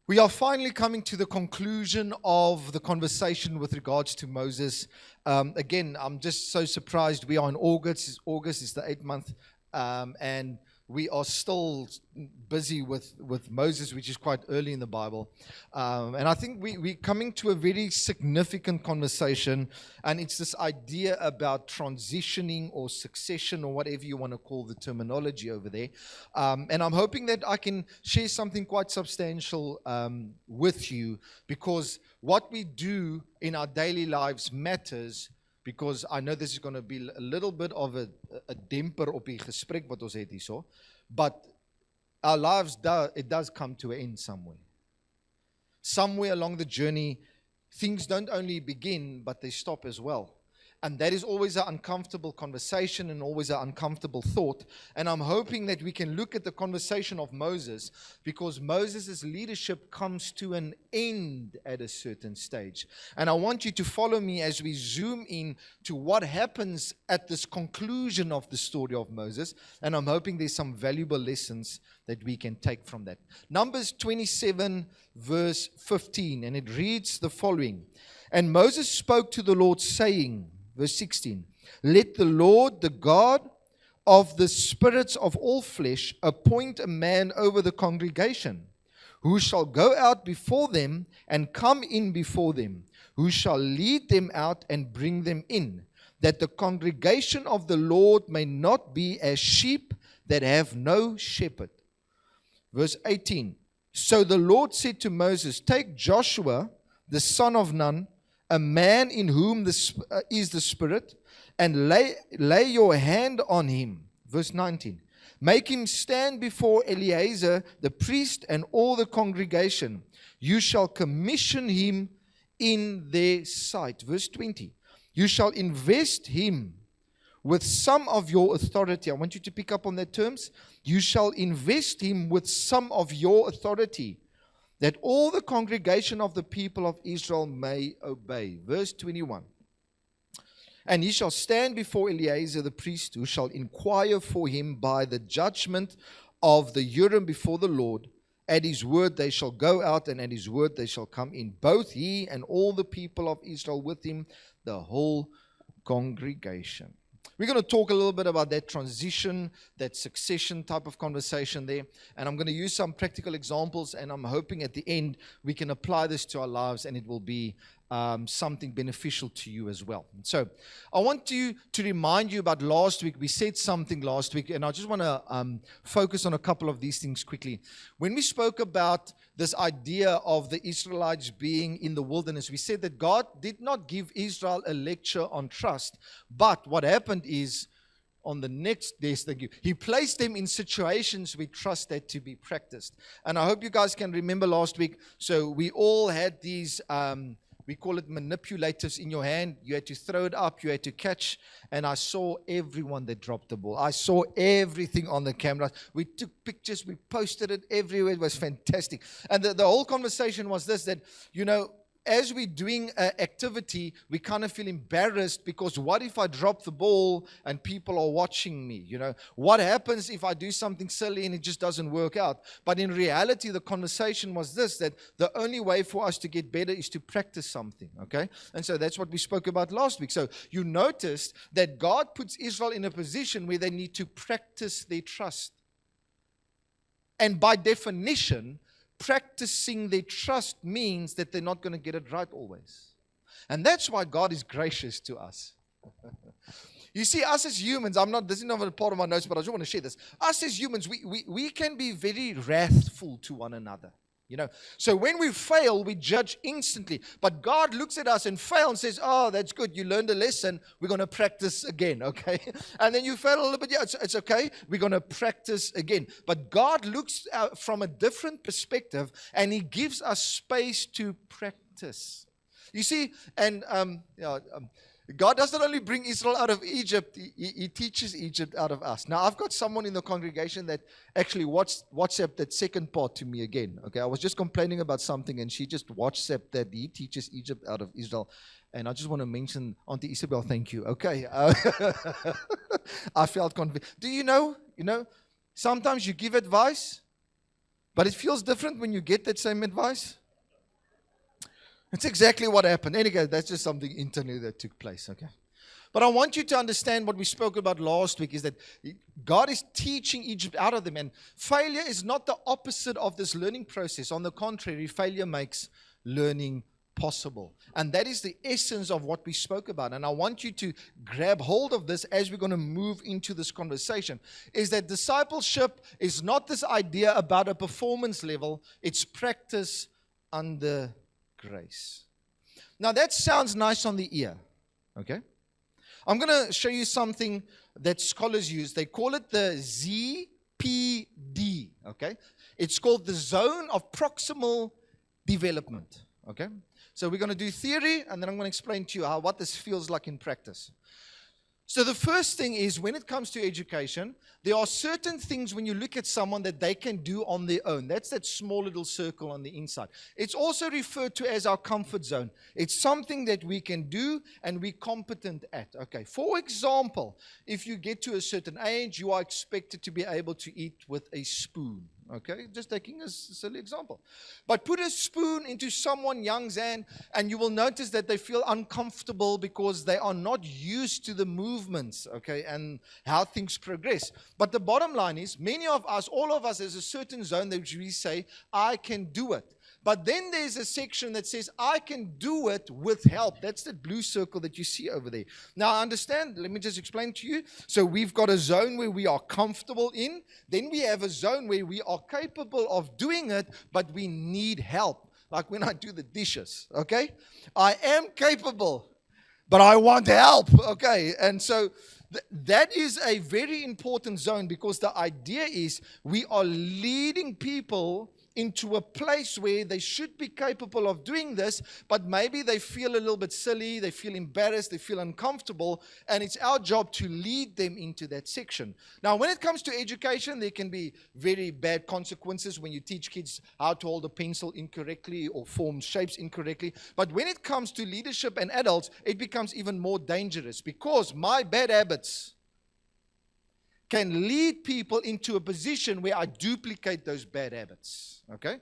We are finally coming to the conclusion of the conversation with regards to Moses. Again, I'm just so surprised. We are in August. August is the 8th month, and we are still busy with Moses, which is quite early in the Bible. And I think we're coming to a very significant conversation, and it's this idea about transitioning or succession or whatever you want to call the terminology over there. And I'm hoping that I can share something quite substantial with you, because what we do in our daily lives matters. Because I know this is going to be a little bit of a demper op die gesprek wat ons het hierso, but our lives it does come to an end somewhere. Somewhere along the journey, things don't only begin, but they stop as well. And that is always an uncomfortable conversation and always an uncomfortable thought. And I'm hoping that we can look at the conversation of Moses, because Moses' leadership comes to an end at a certain stage. And I want you to follow me as we zoom in to what happens at this conclusion of the story of Moses. And I'm hoping there's some valuable lessons that we can take from that. Numbers 27 verse 15, and it reads the following. And Moses spoke to the Lord, saying, verse 16, let the Lord, the God of the spirits of all flesh, appoint a man over the congregation, who shall go out before them and come in before them, who shall lead them out and bring them in, that the congregation of the Lord may not be as sheep that have no shepherd. Verse 18, so the Lord said to Moses, take Joshua, the son of Nun, a man in whom is the Spirit, and lay your hand on him. Verse 19. Make him stand before Eleazar the priest and all the congregation. You shall commission him in their sight. Verse 20. You shall invest him with some of your authority. I want you to pick up on that terms. You shall invest him with some of your authority, that all the congregation of the people of Israel may obey. Verse 21. And he shall stand before Eleazar the priest, who shall inquire for him by the judgment of the Urim before the Lord. At his word they shall go out, and at his word they shall come in, both he and all the people of Israel with him, the whole congregation. We're going to talk a little bit about that transition, that succession type of conversation there. And I'm going to use some practical examples, and I'm hoping at the end we can apply this to our lives, and it will be something beneficial to you as well. So I want to remind you about last week. We said something last week, and I just want to focus on a couple of these things quickly. When we spoke about this idea of the Israelites being in the wilderness, we said that God did not give Israel a lecture on trust, but what happened is, on the next day, he placed them in situations where trust had to be practiced. And I hope you guys can remember last week. So we all had these we call it manipulators in your hand. You had to throw it up, you had to catch, and I saw everyone that dropped the ball. I saw everything on the camera. We took pictures, we posted it everywhere. It was fantastic. And the whole conversation was this, that, you know, as we're doing an activity, we kind of feel embarrassed, because what if I drop the ball and people are watching me? You know, what happens if I do something silly and it just doesn't work out? But in reality, the conversation was this, that the only way for us to get better is to practice something, okay? And so that's what we spoke about last week. So you noticed that God puts Israel in a position where they need to practice their trust. And by definition, practicing their trust means that they're not going to get it right always. And that's why God is gracious to us. You see, us as humans, this is not a part of my notes, but I just want to share this. Us as humans, we can be very wrathful to one another. You know, so when we fail, we judge instantly. But God looks at us and fail and says, oh, that's good. You learned a lesson. We're going to practice again, okay? And then you fail a little bit. Yeah, it's okay. We're going to practice again. But God looks from a different perspective, and He gives us space to practice. You see, and God doesn't only bring Israel out of Egypt, He teaches Egypt out of us. Now, I've got someone in the congregation that actually WhatsApped that second part to me again. Okay, I was just complaining about something, and she just WhatsApped that He teaches Egypt out of Israel. And I just want to mention, Auntie Isabel, thank you. Okay, I felt convinced. Do you know, sometimes you give advice, But it feels different when you get that same advice. It's exactly what happened. Anyway, that's just something internally that took place, okay? But I want you to understand what we spoke about last week is that God is teaching Egypt out of them. And failure is not the opposite of this learning process. On the contrary, failure makes learning possible. And that is the essence of what we spoke about. And I want you to grab hold of this as we're going to move into this conversation. Is that discipleship is not this idea about a performance level. It's practice under grace. Now that sounds nice on the ear. Okay? I'm going to show you something that scholars use. They call it the ZPD, okay? It's called the Zone of Proximal Development, okay? So we're going to do theory, and then I'm going to explain to you what this feels like in practice. So the first thing is, when it comes to education, there are certain things when you look at someone that they can do on their own. That's that small little circle on the inside. It's also referred to as our comfort zone. It's something that we can do and we're competent at. Okay. For example, if you get to a certain age, you are expected to be able to eat with a spoon. Okay, just taking a silly example. But put a spoon into someone young's hand, and you will notice that they feel uncomfortable because they are not used to the movements, okay, and how things progress. But the bottom line is, many of us, all of us, there's a certain zone that we say, I can do it. But then there's a section that says, I can do it with help. That's the blue circle that you see over there. Now, understand, let me just explain to you. So we've got a zone where we are comfortable in. Then we have a zone where we are capable of doing it, but we need help. Like when I do the dishes, okay? I am capable, but I want help, okay? And so that is a very important zone, because the idea is we are leading people into a place where they should be capable of doing this, but maybe they feel a little bit silly, they feel embarrassed, they feel uncomfortable, and it's our job to lead them into that section. Now, when it comes to education, there can be very bad consequences when you teach kids how to hold a pencil incorrectly or form shapes incorrectly. But when it comes to leadership and adults, it becomes even more dangerous, because my bad habits can lead people into a position where I duplicate those bad habits, okay?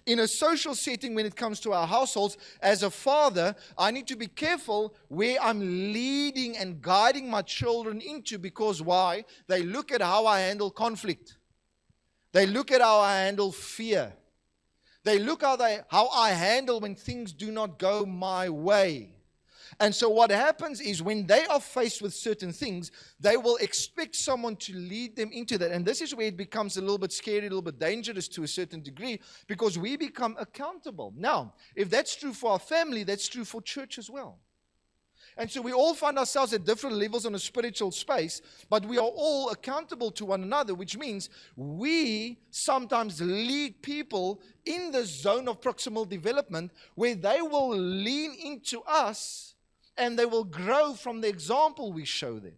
In a social setting, when it comes to our households, as a father, I need to be careful where I'm leading and guiding my children into, because why? They look at how I handle conflict. They look at how I handle fear. They look how I handle when things do not go my way. And so what happens is, when they are faced with certain things, they will expect someone to lead them into that. And this is where it becomes a little bit scary, a little bit dangerous to a certain degree, because we become accountable. Now, if that's true for our family, that's true for church as well. And so we all find ourselves at different levels on a spiritual space, but we are all accountable to one another, which means we sometimes lead people in the zone of proximal development, where they will lean into us and they will grow from the example we show them.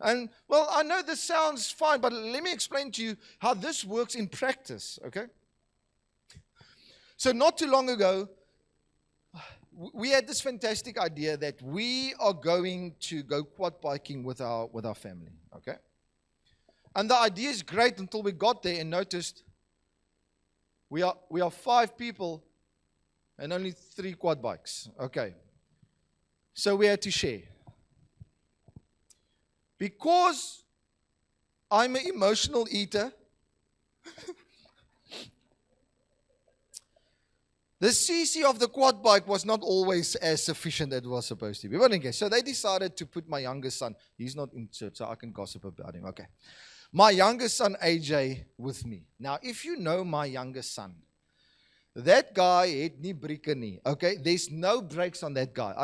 And, well, I know this sounds fine, but let me explain to you how this works in practice, okay? So not too long ago, we had this fantastic idea that we are going to go quad biking with our family, okay? And the idea is great until we got there and noticed we are 5 people and only 3 quad bikes, okay? So we had to share. Because I'm an emotional eater, the CC of the quad bike was not always as sufficient as it was supposed to be. But anyway, so they decided to put my youngest son, he's not in church, so I can gossip about him, okay. My youngest son, AJ, with me. Now, if you know my youngest son, that guy het nie brieke nie, okay? There's no brakes on that guy.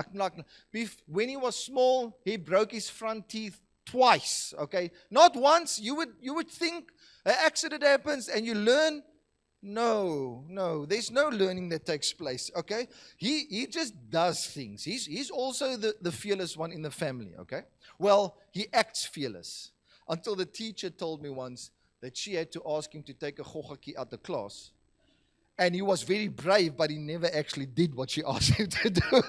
When he was small, he broke his front teeth twice, okay? Not once. You would think an accident happens and you learn. No, there's no learning that takes place, okay? He just does things. He's also the fearless one in the family, okay? Well, he acts fearless. Until the teacher told me once that she had to ask him to take a goggakie out the class. And he was very brave, but he never actually did what she asked him to do.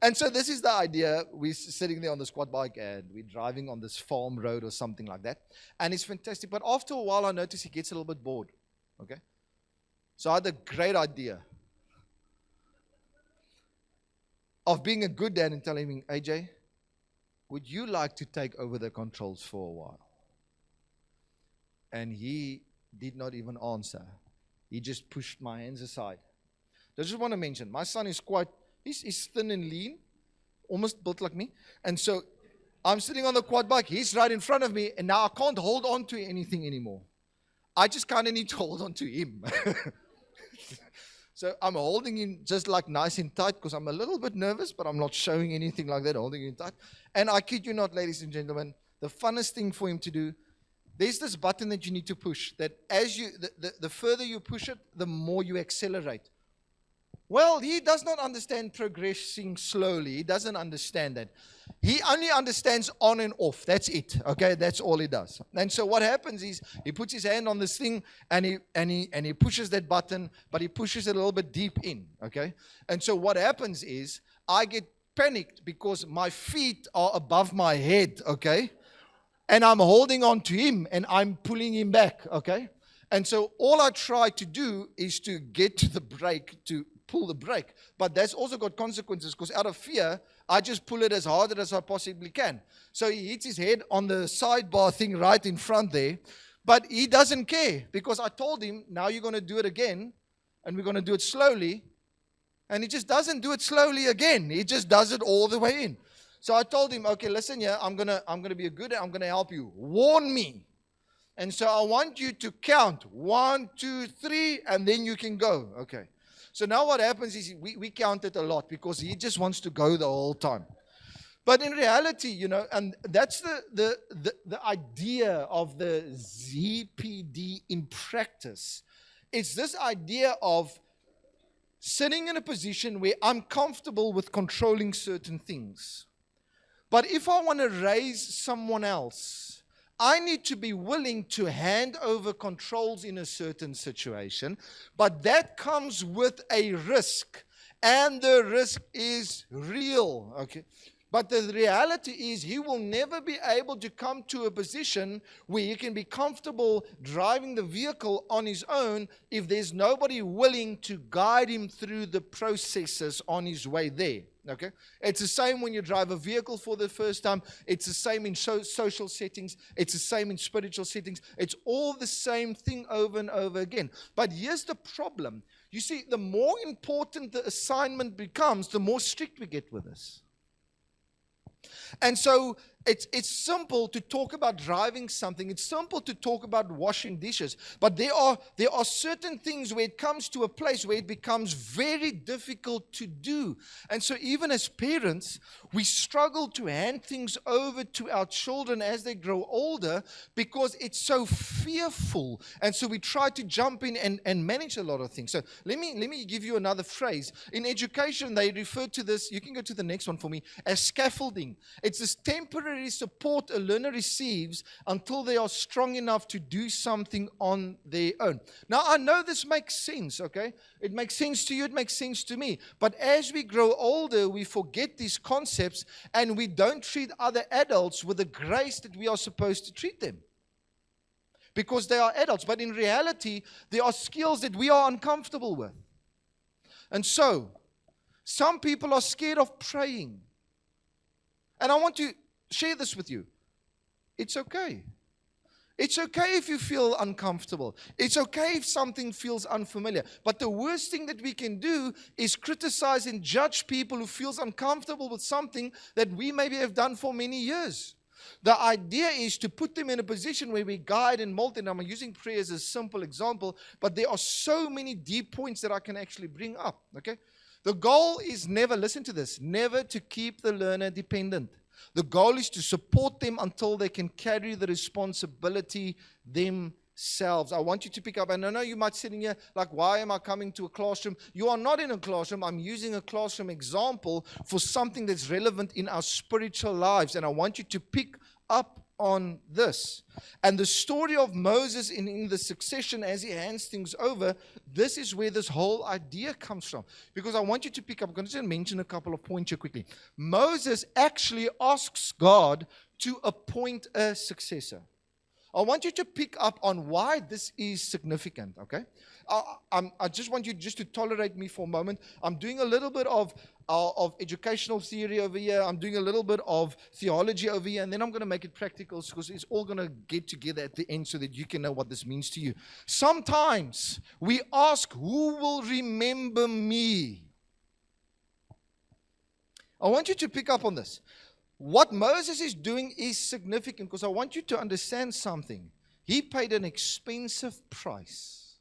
And so this is the idea. We're sitting there on this quad bike and we're driving on this farm road or something like that. And it's fantastic. But after a while, I notice he gets a little bit bored. Okay? So I had a great idea of being a good dad and telling him, AJ, would you like to take over the controls for a while? And he did not even answer. He just pushed my hands aside. I just want to mention, my son is he's thin and lean, almost built like me. And so I'm sitting on the quad bike. He's right in front of me. And now I can't hold on to anything anymore. I just kind of need to hold on to him. So I'm holding him just like nice and tight because I'm a little bit nervous, but I'm not showing anything like that, holding him tight. And I kid you not, ladies and gentlemen, the funnest thing for him to do, there's this button that you need to push that as the further you push it, the more you accelerate. Well, he does not understand progressing slowly. He doesn't understand that. He only understands on and off. That's it. Okay, that's all he does. And so what happens is he puts his hand on this thing and he pushes that button, but he pushes it a little bit deep in. Okay, and so what happens is I get panicked because my feet are above my head. Okay, and I'm holding on to him and I'm pulling him back. Okay, and so all I try to do is to get to the brake to pull the brake, but that's also got consequences because out of fear I just pull it as hard as I possibly can. So he hits his head on the sidebar thing right in front there, but he doesn't care because I told him, now you're going to do it again and we're going to do it slowly, and he just doesn't do it slowly again. He just does it all the way in. So I told him, okay, listen here, I'm gonna be a good, I'm gonna help you. Warn me. And so I want you to count 1, 2, 3, and then you can go. Okay. So now what happens is we count it a lot because he just wants to go the whole time. But in reality, and that's the idea of the ZPD in practice. It's this idea of sitting in a position where I'm comfortable with controlling certain things. But if I want to raise someone else, I need to be willing to hand over controls in a certain situation, but that comes with a risk, and the risk is real, okay? But the reality is he will never be able to come to a position where he can be comfortable driving the vehicle on his own if there's nobody willing to guide him through the processes on his way there. Okay? It's the same when you drive a vehicle for the first time. It's the same in social settings. It's the same in spiritual settings. It's all the same thing over and over again. But here's the problem. You see, the more important the assignment becomes, the more strict we get with this. And so it's simple to talk about driving something. It's simple to talk about washing dishes. But there are certain things where it comes to a place where it becomes very difficult to do. And so even as parents, we struggle to hand things over to our children as they grow older because it's so fearful. And so we try to jump in and manage a lot of things. So let me give you another phrase. In education, they refer to this, you can go to the next one for me, as scaffolding. It's this temporary support a learner receives until they are strong enough to do something on their own. Now, I know this makes sense, okay? It makes sense to you, it makes sense to me. But as we grow older, we forget these concepts and we don't treat other adults with the grace that we are supposed to treat them. Because they are adults. But in reality, there are skills that we are uncomfortable with. And so, some people are scared of praying. And I want to share this with you. It's okay. It's okay if you feel uncomfortable. It's okay if something feels unfamiliar. But the worst thing that we can do is criticize and judge people who feels uncomfortable with something that we maybe have done for many years. The idea is to put them in a position where we guide and mold them. I'm using prayer as a simple example, but there are so many deep points that I can actually bring up. Okay? The goal is never, listen to this, never to keep the learner dependent. The goal is to support them until they can carry the responsibility themselves. I want you to pick up, and I know you might be sitting here like, why am I coming to a classroom? You are not in a classroom. I'm using a classroom example for something that's relevant in our spiritual lives, and I want you to pick up on this. And the story of Moses in the succession as he hands things over, this is where this whole idea comes from. Because I want you to pick up, I'm going to just mention a couple of points here quickly. Moses actually asks God to appoint a successor. I want you to pick up on why this is significant, okay? I just want you just to tolerate me for a moment. I'm doing a little bit of educational theory over here. I'm doing a little bit of theology over here, and then I'm going to make it practical because it's all going to get together at the end so that you can know what this means to you. Sometimes we ask, who will remember me? I want you to pick up on this. What Moses is doing is significant because I want you to understand something. He paid an expensive price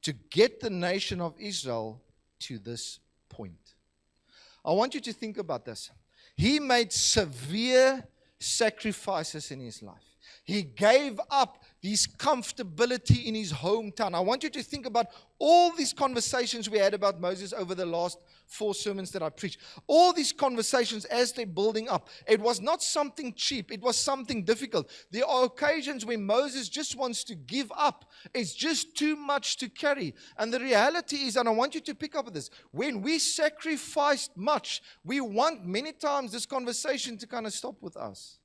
to get the nation of Israel to this point. I want you to think about this. He made severe sacrifices in his life. He gave up his comfortability in his hometown. I want you to think about all these conversations we had about Moses over the last 4 sermons that I preached. All these conversations as they're building up. It was not something cheap. It was something difficult. There are occasions where Moses just wants to give up. It's just too much to carry. And the reality is, and I want you to pick up on this, when we sacrificed much, we want many times this conversation to kind of stop with us.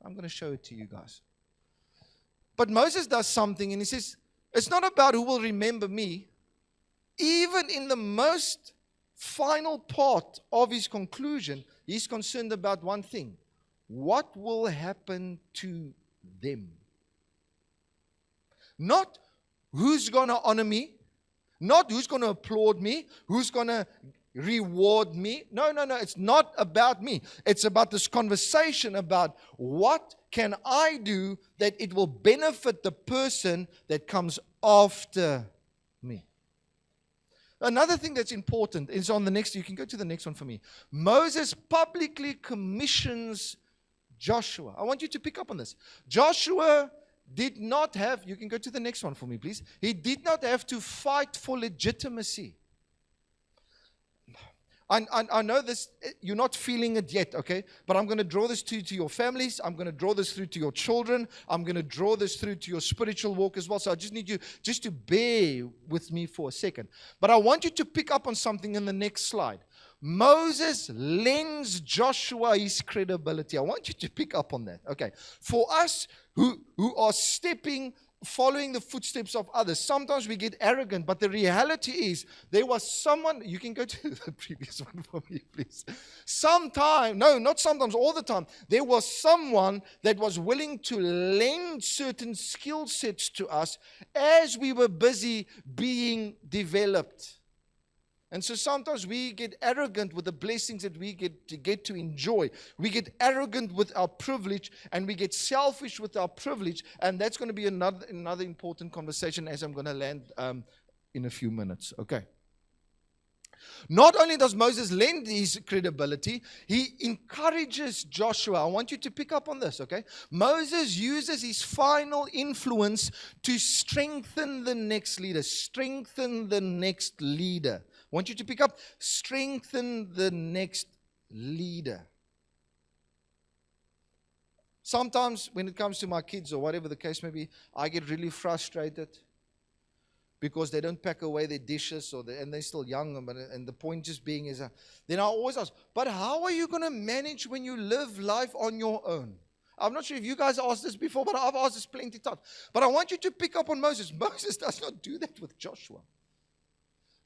I'm going to show it to you guys. But Moses does something and he says, it's not about who will remember me. Even in the most final part of his conclusion, he's concerned about one thing. What will happen to them? Not who's going to honor me. Not who's going to applaud me. Who's going to reward me. No. It's not about me. It's about this conversation about what can I do that it will benefit the person that comes after me. Another thing that's important is on the next, you can go to the next one for me. Moses publicly commissions Joshua. I want you to pick up on this. Joshua did not have, you can go to the next one for me, please. He did not have to fight for legitimacy. I know this, you're not feeling it yet, okay? But I'm going to draw this to your families. I'm going to draw this through to your children. I'm going to draw this through to your spiritual walk as well. So I just need you just to bear with me for a second. But I want you to pick up on something in the next slide. Moses lends Joshua his credibility. I want you to pick up on that. Okay. For us who are following the footsteps of others. Sometimes we get arrogant, but the reality is there was someone, you can go to the previous one for me, please. Not sometimes, all the time, there was someone that was willing to lend certain skill sets to us as we were busy being developed. And so sometimes we get arrogant with the blessings that we get to enjoy. We get arrogant with our privilege and we get selfish with our privilege. And that's going to be another important conversation as I'm going to land in a few minutes. Okay. Not only does Moses lend his credibility, he encourages Joshua. I want you to pick up on this, okay? Moses uses his final influence to strengthen the next leader. Strengthen the next leader. I want you to pick up, strengthen the next leader. Sometimes when it comes to my kids or whatever the case may be, I get really frustrated because they don't pack away their dishes and they're still young. And the point just being is, then I always ask, but how are you going to manage when you live life on your own? I'm not sure if you guys asked this before, but I've asked this plenty of times. But I want you to pick up on Moses. Moses does not do that with Joshua.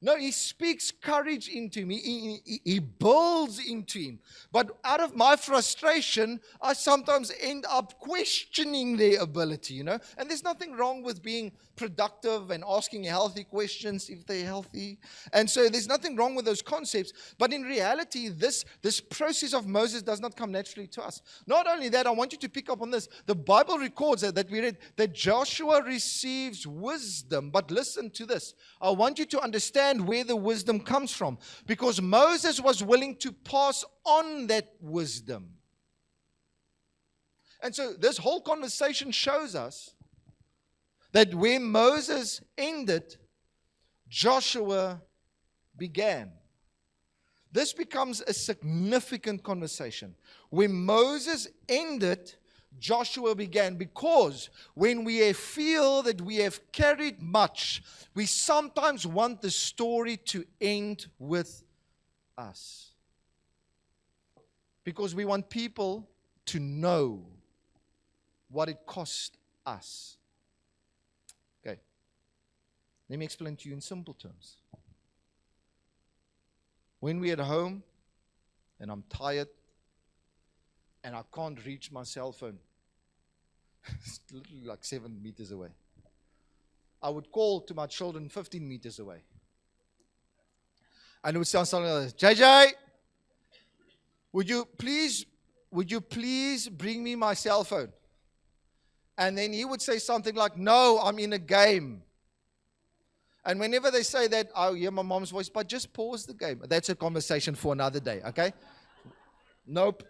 No, he speaks courage into him. He builds into him. But out of my frustration, I sometimes end up questioning their ability, And there's nothing wrong with being productive and asking healthy questions if they're healthy. And so there's nothing wrong with those concepts. But in reality, this process of Moses does not come naturally to us. Not only that, I want you to pick up on this. The Bible records that we read that Joshua receives wisdom. But listen to this. I want you to understand where the wisdom comes from, because Moses was willing to pass on that wisdom. And so this whole conversation shows us that where Moses ended, Joshua began. this becomes a significant conversation. When Moses ended, Joshua began, because when we feel that we have carried much, we sometimes want the story to end with us. Because we want people to know what it cost us. Okay. Let me explain to you in simple terms. When we're at home and I'm tired and I can't reach my cell phone, it's literally like 7 meters away, I would call to my children 15 meters away. And it would sound something like this: JJ, would you please bring me my cell phone? And then he would say something like, no, I'm in a game. And whenever they say that, I hear my mom's voice, but just pause the game. That's a conversation for another day, okay? Nope.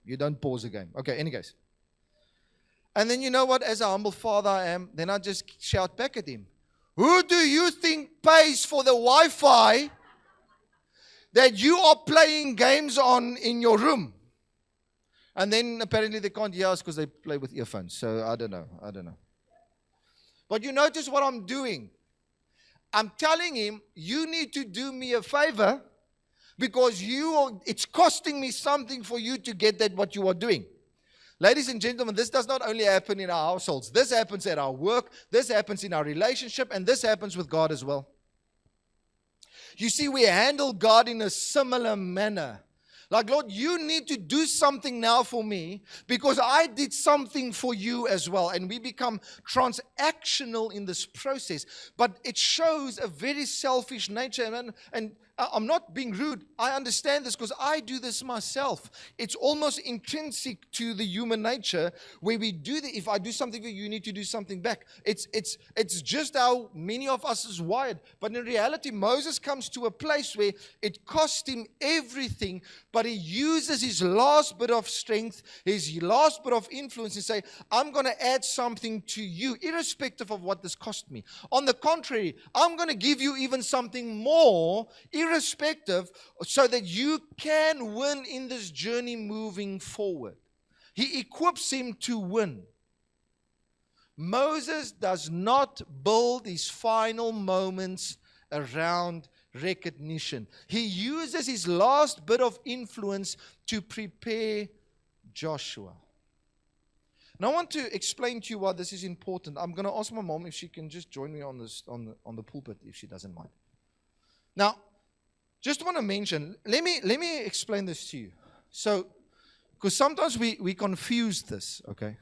You don't pause the game. Okay, any case. And then you know what? As a humble father I am, then I just shout back at him. Who do you think pays for the Wi-Fi that you are playing games on in your room? And then apparently they can't hear us because they play with earphones. So I don't know. But you notice what I'm doing. I'm telling him, you need to do me a favor because it's costing me something for you to get that what you are doing. Ladies and gentlemen, this does not only happen in our households. This happens at our work. This happens in our relationship. And this happens with God as well. You see, we handle God in a similar manner. Like, Lord, you need to do something now for me because I did something for you as well. And we become transactional in this process. But it shows a very selfish nature. And I'm not being rude. I understand this because I do this myself. It's almost intrinsic to the human nature where we do that. If I do something for you, you need to do something back. It's just how many of us is wired. But in reality, Moses comes to a place where it cost him everything, but he uses his last bit of strength, his last bit of influence, and say, I'm going to add something to you, irrespective of what this cost me. On the contrary, I'm going to give you even something more, irrespective, so that you can win in this journey moving forward. He equips him to win. Moses does not build his final moments around recognition. He uses his last bit of influence to prepare Joshua. And I want to explain to you why this is important. I'm going to ask my mom if she can just join me on the pulpit, if she doesn't mind. Now, just want to mention, let me explain this to you. So, because sometimes we confuse this, okay?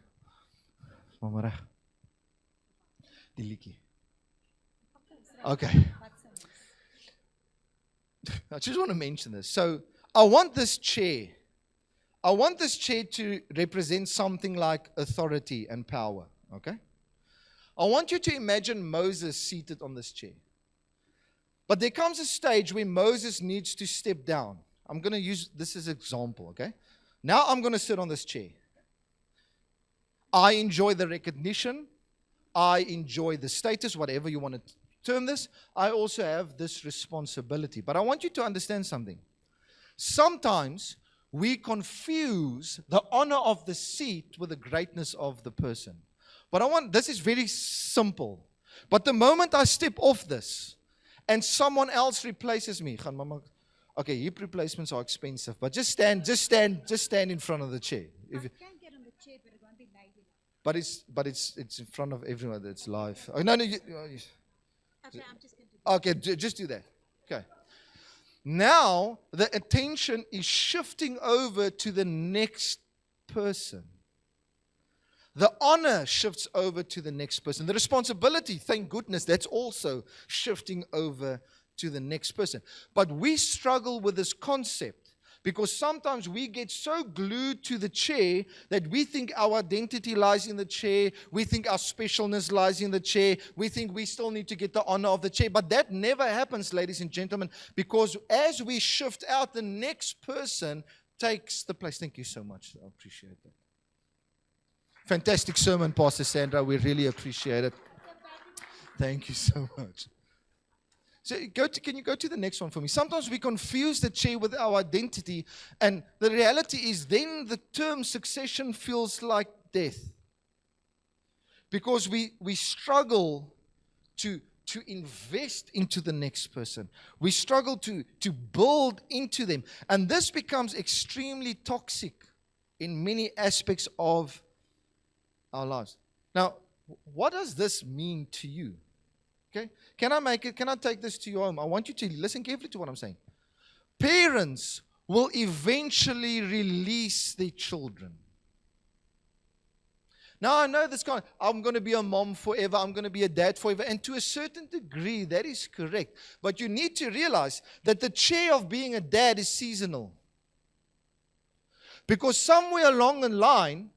Okay. I just want to mention this. So, I want this chair to represent something like authority and power, okay? I want you to imagine Moses seated on this chair. But there comes a stage where Moses needs to step down. I'm going to use this as an example, okay? Now I'm going to sit on this chair. I enjoy the recognition. I enjoy the status, whatever you want to term this. I also have this responsibility. But I want you to understand something. Sometimes we confuse the honor of the seat with the greatness of the person. But this is very simple. But the moment I step off this, and someone else replaces me. Okay, hip replacements are expensive, but just stand in front of the chair. I can get on the chair, but it won't be lazy. But it's in front of everyone. That's live. Oh, no. Okay, I'm just going to do Okay, just do that. Okay. Now the attention is shifting over to the next person. The honor shifts over to the next person. The responsibility, thank goodness, that's also shifting over to the next person. But we struggle with this concept because sometimes we get so glued to the chair that we think our identity lies in the chair. We think our specialness lies in the chair. We think we still need to get the honor of the chair. But that never happens, ladies and gentlemen, because as we shift out, the next person takes the place. Thank you so much. I appreciate that. Fantastic sermon, Pastor Sandra. We really appreciate it. Thank you so much. So can you go to the next one for me? Sometimes we confuse the chair with our identity, and the reality is then the term succession feels like death. Because we struggle to invest into the next person. We struggle to build into them. And this becomes extremely toxic in many aspects of our lives. Now, what does this mean to you? Okay? Can I take this to your home? I want you to listen carefully to what I'm saying. Parents will eventually release their children. Now, I know this guy, I'm going to be a mom forever, I'm going to be a dad forever, and to a certain degree, that is correct. But you need to realize that the chair of being a dad is seasonal. Because somewhere along the line,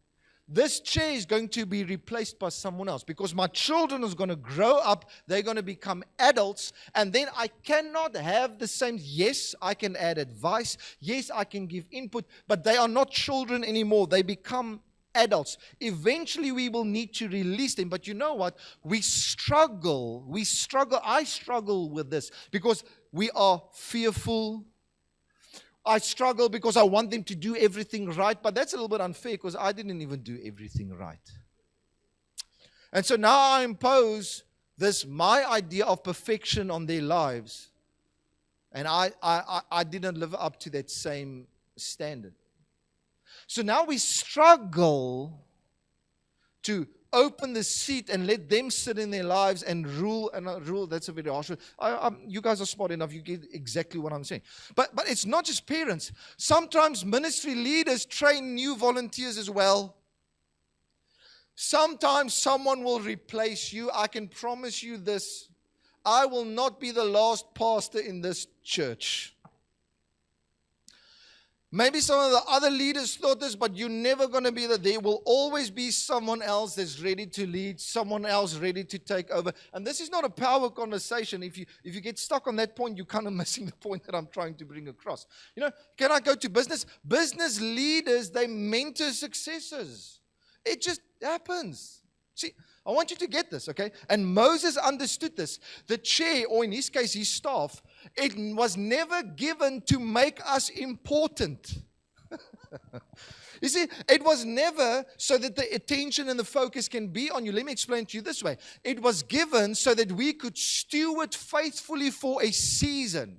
this chair is going to be replaced by someone else, because my children is going to grow up, they're going to become adults, and then I cannot have the same. Yes, I can add advice. Yes, I can give input, but they are not children anymore. They become adults. Eventually, we will need to release them. But you know what? We struggle. I struggle with this because we are fearful. I struggle because I want them to do everything right, but that's a little bit unfair because I didn't even do everything right. And so now I impose my idea of perfection on their lives, and I didn't live up to that same standard. So now we struggle to open the seat and let them sit in their lives and rule. That's a very harsh word. You guys are smart enough. You get exactly what I'm saying. But it's not just parents. Sometimes ministry leaders train new volunteers as well. Sometimes someone will replace you. I can promise you this. I will not be the last pastor in this church. Maybe some of the other leaders thought this, but you're never going to be that. There will always be someone else that's ready to lead, someone else ready to take over. And this is not a power conversation. If you get stuck on that point, you're kind of missing the point that I'm trying to bring across. Can I go to business? Business leaders, they mentor successors. It just happens. See, I want you to get this, okay? And Moses understood this. The chair, or in his case, his staff, it was never given to make us important. You see, it was never so that the attention and the focus can be on you. Let me explain to you this way. It was given so that we could steward faithfully for a season.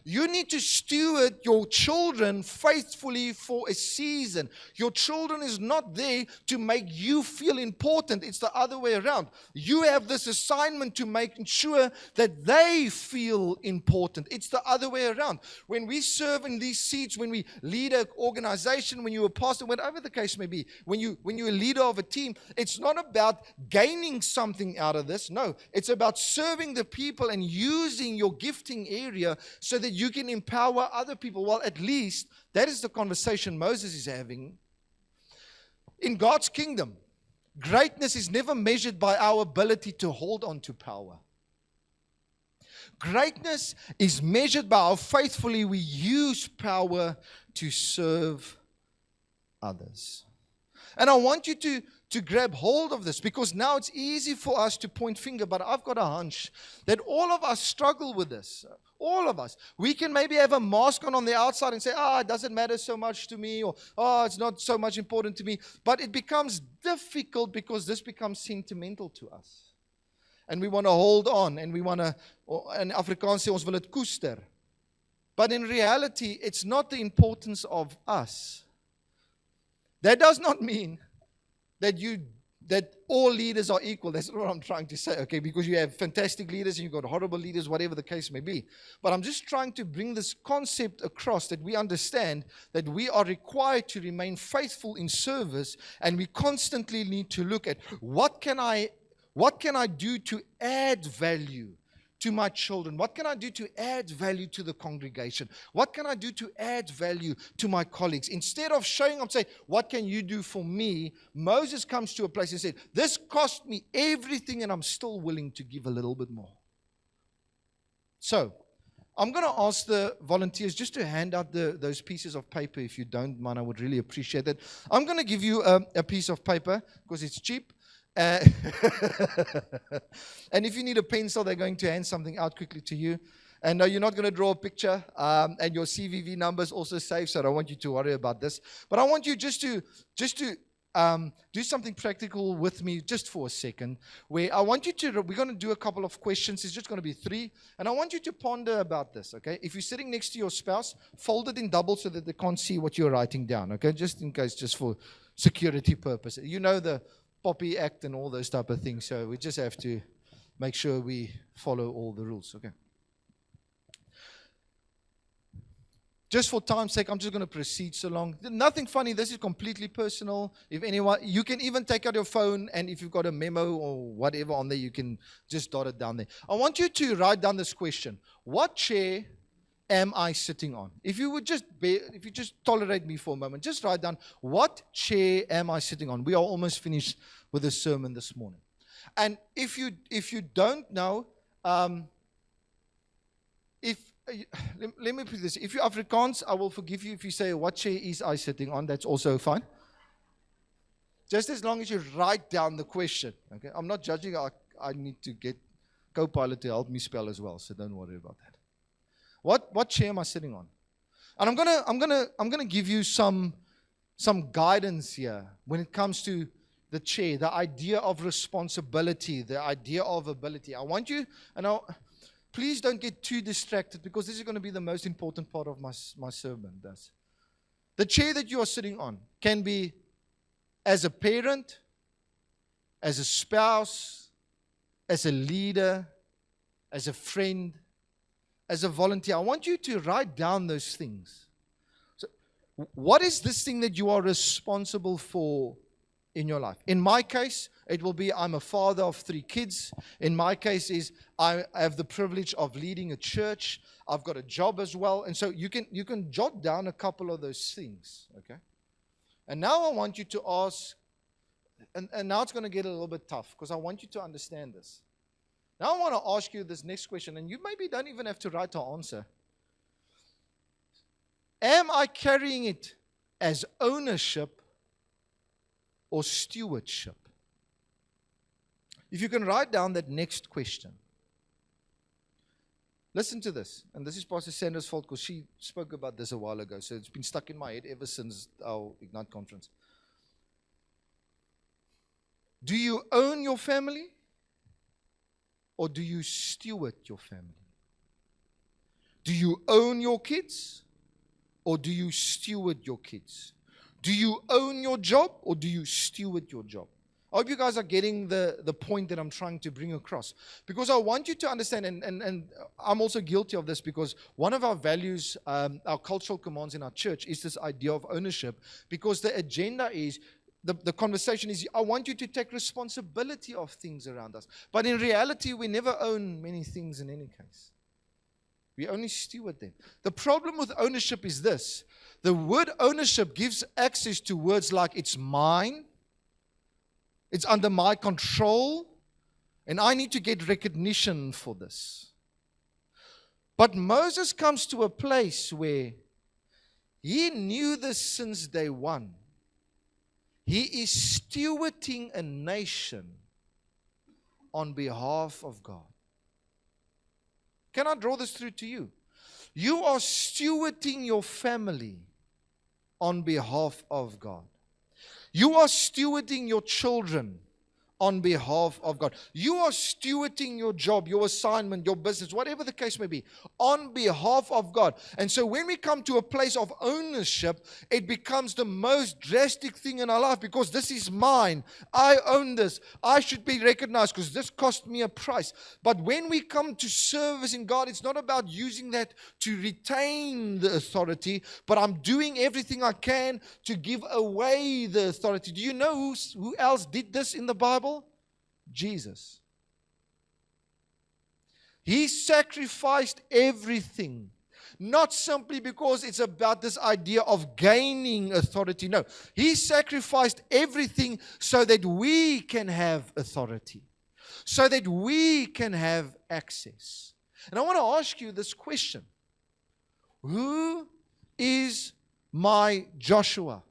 You need to steward your children faithfully for a season. Your children is not there to make you feel important. It's the other way around. You have this assignment to make sure that they feel important. It's the other way around. When we serve in these seats, when we lead an organization, when you're a pastor, whatever the case may be, when you're a leader of a team, it's not about gaining something out of this. No, it's about serving the people and using your gifting area so that you can empower other people. Well, at least that is the conversation Moses is having. In God's kingdom, greatness is never measured by our ability to hold on to power. Greatness is measured by how faithfully we use power to serve others. And I want you to grab hold of this, because now it's easy for us to point finger, but I've got a hunch that all of us struggle with this. All of us. We can maybe have a mask on the outside and say, it doesn't matter so much to me, or it's not so much important to me. But it becomes difficult because this becomes sentimental to us. And we want to hold on, and we want to, in Afrikaans sê ons wil dit koester. But in reality, it's not the importance of us. That does not mean that all leaders are equal. That's not what I'm trying to say, okay? Because you have fantastic leaders and you've got horrible leaders, whatever the case may be. But I'm just trying to bring this concept across, that we understand that we are required to remain faithful in service, and we constantly need to look at what can I do to add value to my children? What can I do to add value to the congregation? What can I do to add value to my colleagues? Instead of showing up, say, what can you do for me? Moses comes to a place and said, this cost me everything, and I'm still willing to give a little bit more. So, I'm going to ask the volunteers just to hand out those pieces of paper. If you don't mind, I would really appreciate that. I'm going to give you a piece of paper because it's cheap. Uh, and if you need a pencil, they're going to hand something out quickly to you. And no, you're not going to draw a picture. And your CVV number is also safe, so I don't want you to worry about this. But I want you just to do something practical with me just for a second. Where I want you to, we're going to do a couple of questions. It's just going to be 3. And I want you to ponder about this, okay? If you're sitting next to your spouse, fold it in double so that they can't see what you're writing down, okay? Just in case, just for security purposes. You know the Poppy Act and all those type of things. So we just have to make sure we follow all the rules, okay? Just for time's sake, I'm just going to proceed so long. Nothing funny. This is completely personal. If anyone, you can even take out your phone, and if you've got a memo or whatever on there, you can just dot it down there. I want you to write down this question: what chair am I sitting on? If you would just if you just tolerate me for a moment, just write down, what chair am I sitting on? We are almost finished with the sermon this morning. And if you don't know, let me put this. If you're Afrikaans, I will forgive you if you say, what chair is I sitting on? That's also fine. Just as long as you write down the question. Okay, I'm not judging. I need to get Copilot to help me spell as well, so don't worry about that. What chair am I sitting on? And I'm gonna give you some guidance here when it comes to the chair, the idea of responsibility, the idea of ability. I want you, please don't get too distracted, because this is going to be the most important part of my sermon. The chair that you are sitting on can be as a parent, as a spouse, as a leader, as a friend, as a volunteer. I want you to write down those things. So, what is this thing that you are responsible for in your life? In my case, it will be, I'm a father of 3 kids. In my case is, I have the privilege of leading a church. I've got a job as well. And so you can jot down a couple of those things, okay? And now I want you to ask, and now it's going to get a little bit tough, because I want you to understand this. Now I want to ask you this next question, and you maybe don't even have to write an answer. Am I carrying it as ownership or stewardship? If you can write down that next question. Listen to this. And this is Pastor Sandra's fault, because she spoke about this a while ago. So it's been stuck in my head ever since our Ignite conference. Do you own your family? Or do you steward your family? Do you own your kids? Or do you steward your kids? Do you own your job? Or do you steward your job? I hope you guys are getting the point that I'm trying to bring across. Because I want you to understand, and I'm also guilty of this, because one of our values, our cultural commands in our church, is this idea of ownership. Because the agenda is, the conversation is, I want you to take responsibility of things around us. But in reality, we never own many things in any case. We only steward them. The problem with ownership is this. The word ownership gives access to words like, it's mine, it's under my control, and I need to get recognition for this. But Moses comes to a place where he knew this since day one. He is stewarding a nation on behalf of God. Can I draw this through to you? You are stewarding your family on behalf of God. You are stewarding your children on behalf of God. You are stewarding your job, your assignment, your business, whatever the case may be, on behalf of God. And so when we come to a place of ownership, it becomes the most drastic thing in our life, because this is mine. I own this. I should be recognized because this cost me a price. But when we come to service in God, it's not about using that to retain the authority, but I'm doing everything I can to give away the authority. Do you know who else did this in the Bible? Jesus. He sacrificed everything, not simply because it's about this idea of gaining authority. No, he sacrificed everything so that we can have authority, so that we can have access. And I want to ask you this question: who is my Joshua?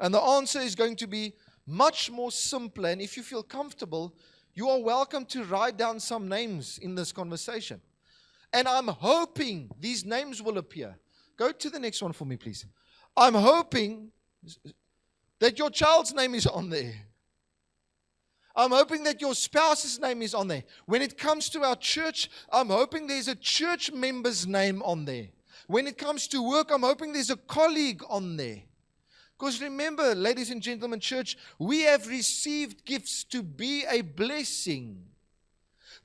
And the answer is going to be much more simpler. And if you feel comfortable, you are welcome to write down some names in this conversation. And I'm hoping these names will appear. Go to the next one for me, please. I'm hoping that your child's name is on there. I'm hoping that your spouse's name is on there. When it comes to our church, I'm hoping there's a church member's name on there. When it comes to work, I'm hoping there's a colleague on there. Because remember, ladies and gentlemen, church, we have received gifts to be a blessing.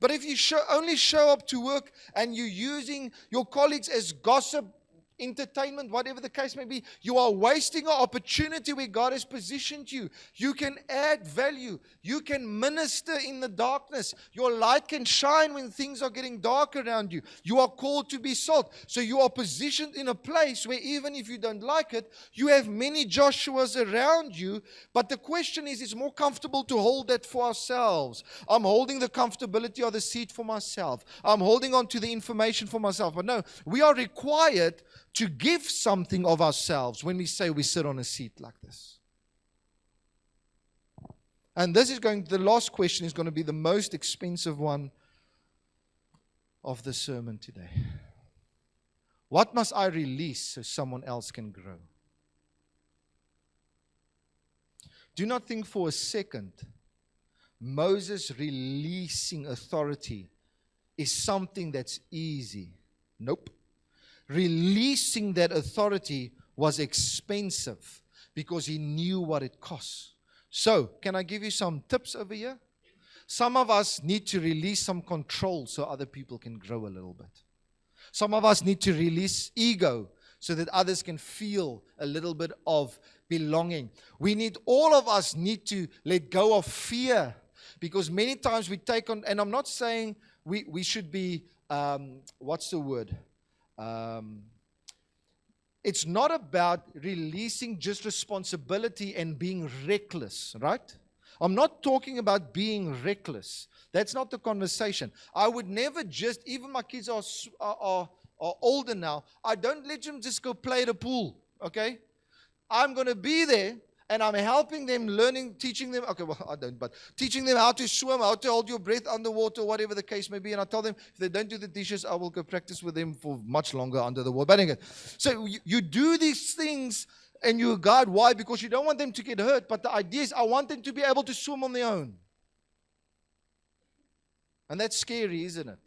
But if you only show up to work and you're using your colleagues as gossip, entertainment, whatever the case may be, you are wasting an opportunity where God has positioned you. You can add value. You can minister in the darkness. Your light can shine when things are getting dark around you. You are called to be salt. So you are positioned in a place where even if you don't like it, you have many Joshuas around you. But the question is, it's more comfortable to hold that for ourselves. I'm holding the comfortability of the seat for myself. I'm holding on to the information for myself. But no, we are required to give something of ourselves when we say we sit on a seat like this. And the last question is going to be the most expensive one of the sermon today. What must I release so someone else can grow? Do not think for a second Moses releasing authority is something that's easy. Nope. Releasing that authority was expensive because he knew what it costs. So, can I give you some tips over here? Some of us need to release some control so other people can grow a little bit. Some of us need to release ego so that others can feel a little bit of belonging. All of us need to let go of fear, because many times we take on, and I'm not saying we should be, what's the word? It's not about releasing just responsibility and being reckless, right? I'm not talking about being reckless. That's not the conversation. I would never just, even my kids are older now, I don't let them just go play the pool, okay? I'm going to be there, and I'm helping them, teaching them, okay, well, I don't, but teaching them how to swim, how to hold your breath underwater, whatever the case may be. And I tell them, if they don't do the dishes, I will go practice with them for much longer under the water. But anyway, so you do these things and you guide. Why? Because you don't want them to get hurt. But the idea is, I want them to be able to swim on their own. And that's scary, isn't it?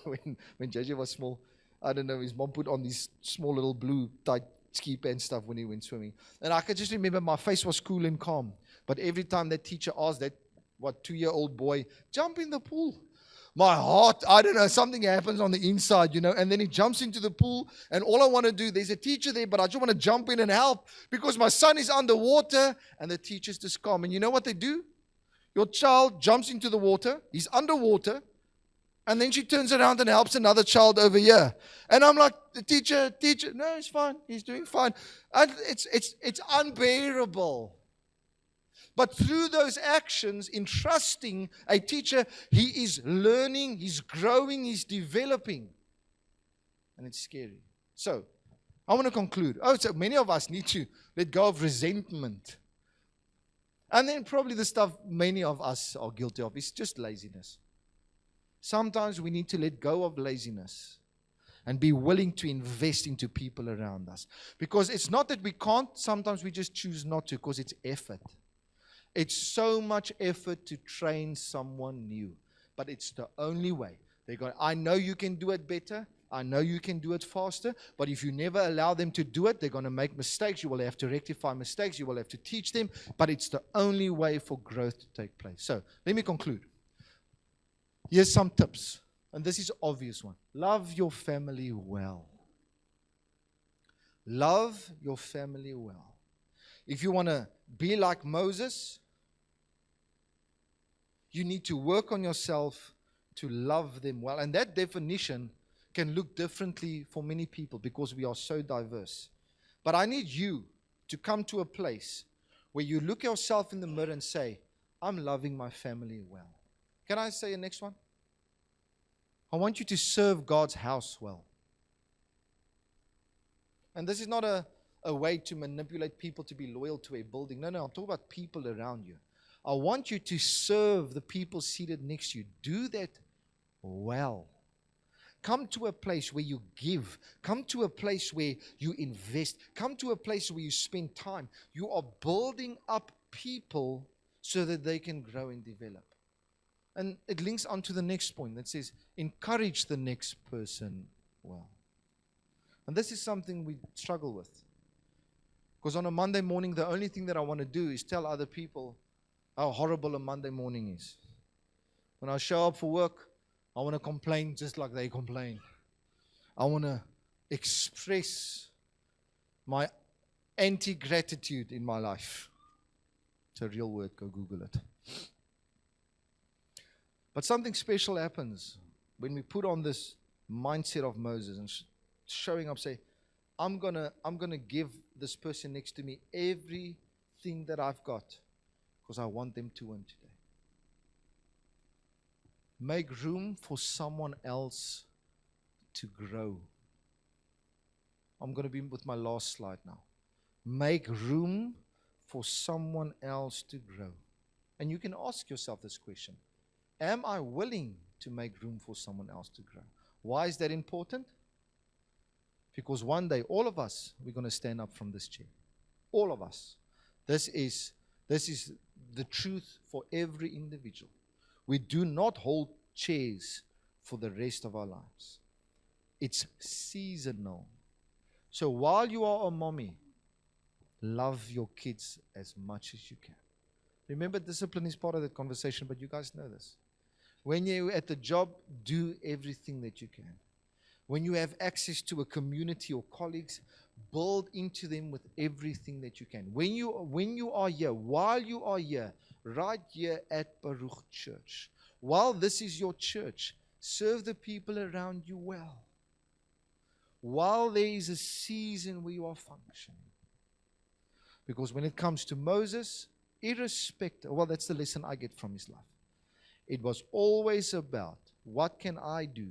when JJ was small, I don't know, his mom put on these small little blue tight ski pants stuff when he went swimming. And I could just remember my face was cool and calm. But every time that teacher asked that, 2-year-old boy, jump in the pool, my heart, I don't know, something happens on the inside, and then he jumps into the pool, and all I want to do, there's a teacher there, but I just want to jump in and help because my son is underwater, and the teacher's just calm. And you know what they do? Your child jumps into the water, he's underwater, and then she turns around and helps another child over here. And I'm like, the teacher, no, it's fine. He's doing fine. And it's unbearable. But through those actions, in trusting a teacher, he is learning, he's growing, he's developing. And it's scary. So, I want to conclude. So many of us need to let go of resentment. And then probably the stuff many of us are guilty of is just laziness. Sometimes we need to let go of laziness and be willing to invest into people around us. Because it's not that we can't, sometimes we just choose not to because it's effort. It's so much effort to train someone new, but it's the only way. I know you can do it better. I know you can do it faster, but if you never allow them to do it, they're going to make mistakes. You will have to rectify mistakes. You will have to teach them, but it's the only way for growth to take place. So let me conclude. Here's some tips, and this is an obvious one. Love your family well. Love your family well. If you want to be like Moses, you need to work on yourself to love them well. And that definition can look differently for many people because we are so diverse. But I need you to come to a place where you look yourself in the mirror and say, I'm loving my family well. Can I say the next one? I want you to serve God's house well. And this is not a a way to manipulate people to be loyal to a building. No, I'm talking about people around you. I want you to serve the people seated next to you. Do that well. Come to a place where you give. Come to a place where you invest. Come to a place where you spend time. You are building up people so that they can grow and develop. And it links on to the next point that says, encourage the next person well. And this is something we struggle with. Because on a Monday morning, the only thing that I want to do is tell other people how horrible a Monday morning is. When I show up for work, I want to complain just like they complain. I want to express my anti-gratitude in my life. It's a real word, go Google it. But something special happens when we put on this mindset of Moses and showing up, say, I'm gonna give this person next to me everything that I've got because I want them to win today. Make room for someone else to grow. I'm going to be with my last slide now. Make room for someone else to grow. And you can ask yourself this question. Am I willing to make room for someone else to grow? Why is that important? Because one day, all of us, we're going to stand up from this chair. All of us. This is the truth for every individual. We do not hold chairs for the rest of our lives. It's seasonal. So while you are a mommy, love your kids as much as you can. Remember, discipline is part of that conversation, but you guys know this. When you're at the job, do everything that you can. When you have access to a community or colleagues, build into them with everything that you can. When you are here, while you are here, right here at Baruch Church, while this is your church, serve the people around you well. While there is a season where you are functioning. Because when it comes to Moses, irrespective, well, that's the lesson I get from his life. It was always about, what can I do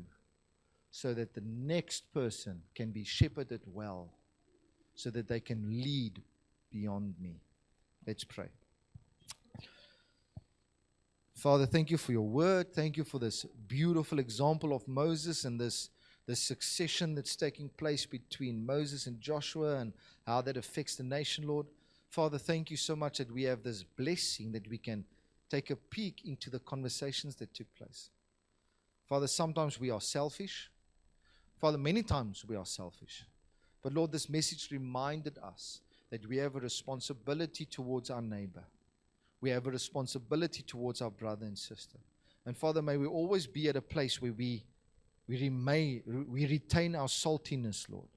so that the next person can be shepherded well, so that they can lead beyond me. Let's pray. Father, thank you for your word. Thank you for this beautiful example of Moses and this succession that's taking place between Moses and Joshua and how that affects the nation, Lord. Father, thank you so much that we have this blessing that we can take a peek into the conversations that took place. Father, sometimes we are selfish. Father, many times we are selfish. But Lord, this message reminded us that we have a responsibility towards our neighbor. We have a responsibility towards our brother and sister. And Father, may we always be at a place where we retain our saltiness, Lord.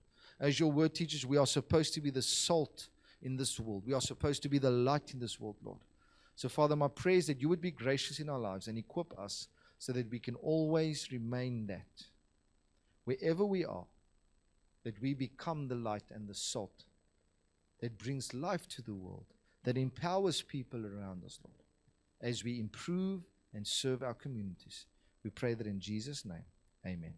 As your word teaches, we are supposed to be the salt in this world. We are supposed to be the light in this world, Lord. So Father, my prayer is that you would be gracious in our lives and equip us so that we can always remain that. Wherever we are, that we become the light and the salt that brings life to the world, that empowers people around us, Lord, as we improve and serve our communities. We pray that in Jesus' name. Amen.